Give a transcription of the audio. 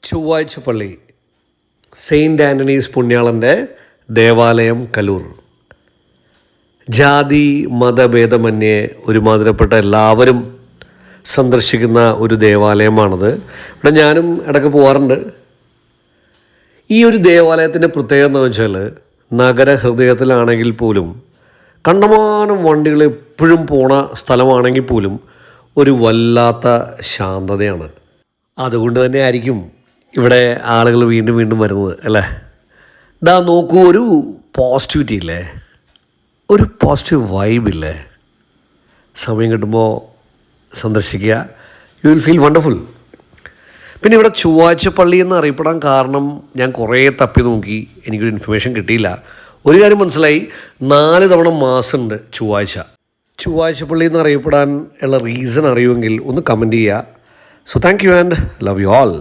ചൊവ്വാഴ്ച പള്ളി saint Antony's പുണ്യാളൻ്റെ ദേവാലയം കലൂർ. ജാതി മതഭേദമന്യേ ഒരുമാതിരപ്പെട്ട എല്ലാവരും സന്ദർശിക്കുന്ന ഒരു ദേവാലയമാണത്. ഇവിടെ ഞാനും ഇടയ്ക്ക് പോകാറുണ്ട്. ഈ ഒരു ദേവാലയത്തിൻ്റെ പ്രത്യേകത എന്ന് വെച്ചാൽ നഗരഹൃദയത്തിലാണെങ്കിൽ പോലും കണ്ടമാനം വണ്ടികൾ എപ്പോഴും പോണ സ്ഥലമാണെങ്കിൽ പോലും ഒരു വല്ലാത്ത ശാന്തതയാണ്. അതുകൊണ്ട് തന്നെ ആയിരിക്കും ഇവിടെ ആളുകൾ വീണ്ടും വീണ്ടും വരുന്നത് അല്ലേ. ഇതാ നോക്കൂ, ഒരു പോസിറ്റിവിറ്റി ഇല്ലേ, ഒരു പോസിറ്റീവ് വൈബില്ലേ. സമയം കിട്ടുമ്പോൾ സന്ദർശിക്കുക, യു വിൽ ഫീൽ വണ്ടർഫുൾ. പിന്നെ ഇവിടെ ചൊവ്വാഴ്ച പള്ളി എന്ന് അറിയപ്പെടാൻ കാരണം ഞാൻ കുറേ തപ്പി നോക്കി, എനിക്കൊരു ഇൻഫർമേഷൻ കിട്ടിയില്ല. ഒരു കാര്യം മനസ്സിലായി, 4 തവണ മാസമുണ്ട് ചൊവ്വാഴ്ച പള്ളി എന്ന് അറിയപ്പെടാൻ ഉള്ള റീസൺ അറിയുമെങ്കിൽ ഒന്ന് കമൻറ്റ് ചെയ്യുക. So thank you and love you all.